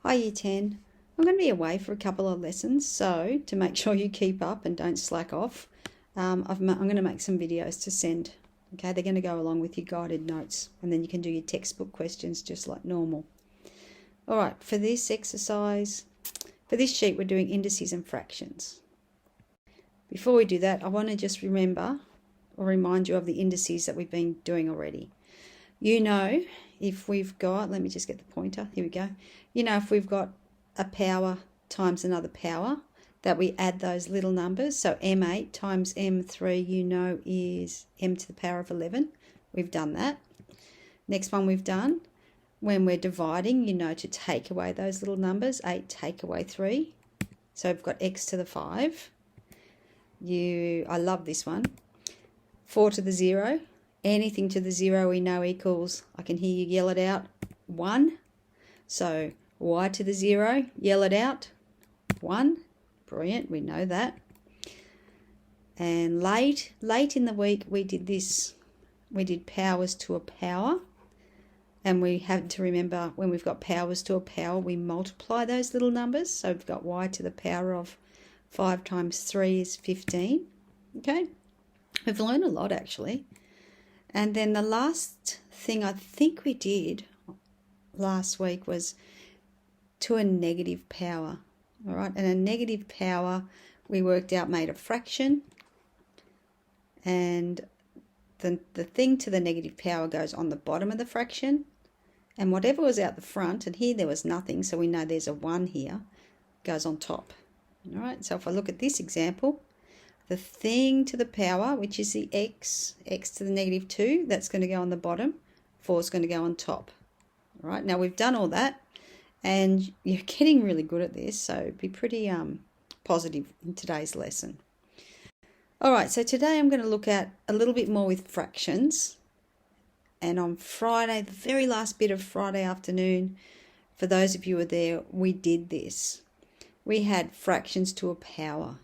Hi Year 10. I'm going to be away for a couple of lessons, so to make sure you keep up and don't slack off, I'm going to make some videos to send. Okay, they're going to go along with your guided notes, and then you can do your textbook questions just like normal. All right, for this exercise, for this sheet, we're doing indices and fractions. Before we do that, I want to just remind you of the indices that we've been doing already. You know, if we've got, let me just get the pointer, here we go. You know, if we've got a power times another power, that we add those little numbers. So M8 times M3, you know, is M to the power of 11. We've done that. Next one we've done, when we're dividing, you know, to take away those little numbers, 8 take away 3. So we've got X to the 5. I love this one. 4 to the 0. Anything to the 0 we know equals, I can hear you yell it out, 1. So Y to the 0, yell it out, 1. Brilliant, we know that. And late in the week we did this. We did powers to a power. And we have to remember, when we've got powers to a power, we multiply those little numbers. So we've got Y to the power of 5 times 3 is 15. Okay, we've learned a lot actually. And then the last thing I think we did last week was to a negative power. All right, and a negative power we worked out made a fraction. And the thing to the negative power goes on the bottom of the fraction. And whatever was out the front, and here there was nothing, so we know there's a 1 here, goes on top. All right, so if I look at this example, the thing to the power, which is the x to the negative 2, that's going to go on the bottom. 4 is going to go on top. All right, now we've done all that, and you're getting really good at this, so be pretty positive in today's lesson. All right, so today I'm going to look at a little bit more with fractions. And on Friday, the very last bit of Friday afternoon, for those of you who were there, we did this. We had fractions to a power.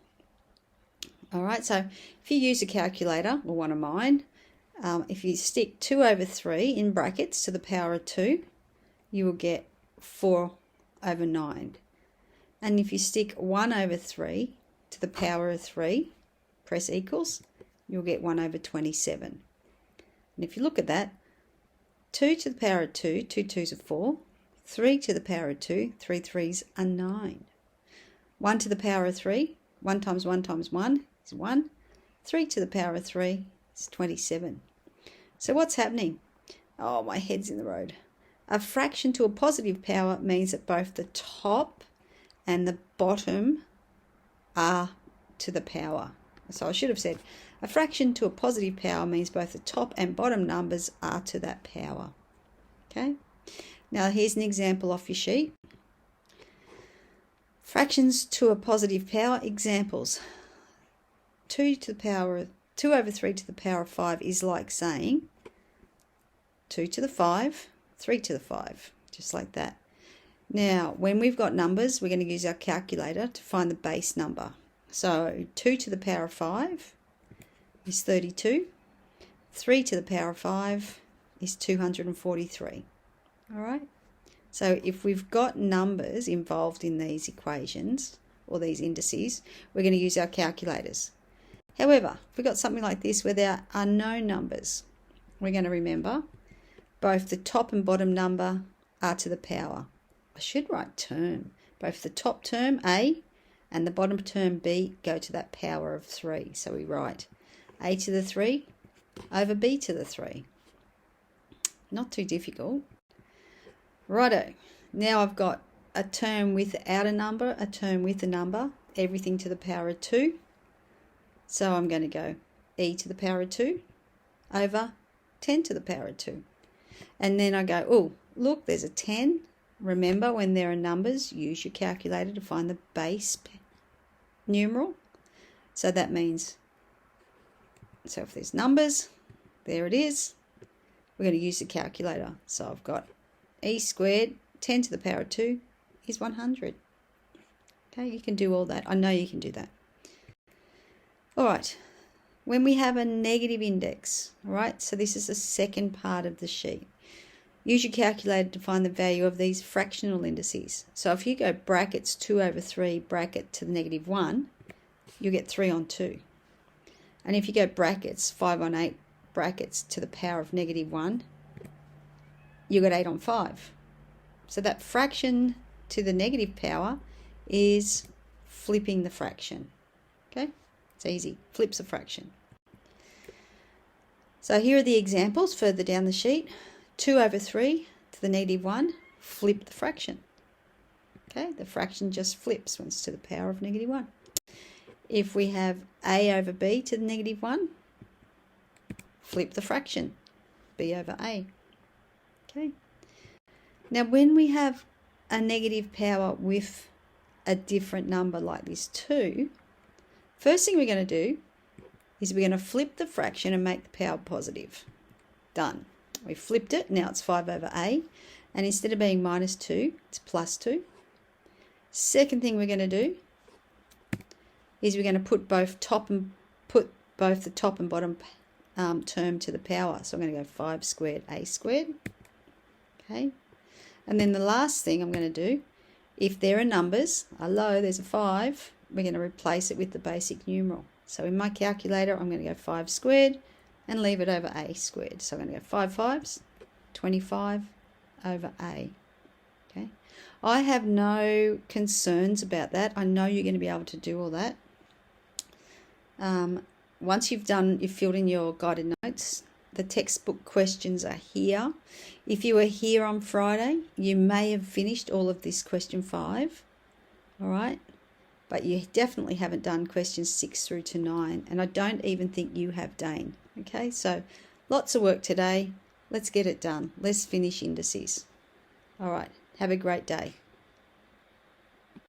All right, so if you use a calculator, or one of mine, if you stick 2 over 3 in brackets to the power of 2, you will get 4 over 9. And if you stick 1 over 3 to the power of 3, press equals, you'll get 1 over 27. And if you look at that, 2 to the power of 2, 2 2s are 4. 3 to the power of 2, 3 3s are 9. 1 to the power of 3, 1 times 1 times 1 is 1. 3 to the power of 3 is 27. So what's happening? Oh, my head's in the road. A fraction to a positive power means that both the top and the bottom are to the power. So I should have said a fraction to a positive power means both the top and bottom numbers are to that power. Okay, now here's an example off your sheet. Fractions to a positive power examples. 2 over 3 to the power of 5 is like saying 2 to the 5, 3 to the 5, just like that. Now, when we've got numbers, we're going to use our calculator to find the base number. So 2 to the power of 5 is 32. 3 to the power of 5 is 243. All right. So if we've got numbers involved in these equations or these indices, we're going to use our calculators. However, if we've got something like this where there are no numbers, we're going to remember both the top and bottom number are to the power. I should write term. Both the top term, A, and the bottom term, B, go to that power of 3. So we write A to the 3 over B to the 3. Not too difficult. Righto. Now I've got a term without a number, a term with a number, everything to the power of 2. So I'm going to go E to the power of 2 over 10 to the power of 2. And then I go, oh, look, there's a 10. Remember, when there are numbers, use your calculator to find the base numeral. So that means, so if there's numbers, there it is. We're going to use the calculator. So I've got E squared, 10 to the power of 2 is 100. Okay, you can do all that. I know you can do that. All right, when we have a negative index, all right, so this is the second part of the sheet. use your calculator to find the value of these fractional indices. So if you go brackets 2 over 3 bracket to the negative 1, you'll get 3 on 2. And if you go brackets 5 on 8 brackets to the power of negative 1, you got 8 on 5. So that fraction to the negative power is flipping the fraction. Okay, it's easy. Flips a fraction. So here are the examples further down the sheet. 2 over 3 to the negative 1, flip the fraction. Okay, the fraction just flips when it's to the power of negative 1. If we have a over b to the negative 1, flip the fraction, b over a. Okay. Now when we have a negative power with a different number like this 2, first thing we're going to do is we're going to flip the fraction and make the power positive. Done. We flipped it, now it's 5 over a, and instead of being minus 2, it's plus 2. Second thing we're going to do is we're going to put both the top and bottom term to the power. So I'm going to go 5 squared a squared. Okay, and then the last thing I'm going to do, if there are numbers, hello, there's a 5, we're going to replace it with the basic numeral. So in my calculator, I'm going to go 5 squared and leave it over a squared. So I'm going to go 5 5s, 25 over a. Okay, I have no concerns about that. I know you're going to be able to do all that. Once you've filled in your guided notes, the textbook questions are here. If you were here on Friday, you may have finished all of this question 5, all right? But you definitely haven't done questions 6 through to 9, and I don't even think you have, Dane. Okay, so lots of work today. Let's get it done. Let's finish indices. All right, have a great day.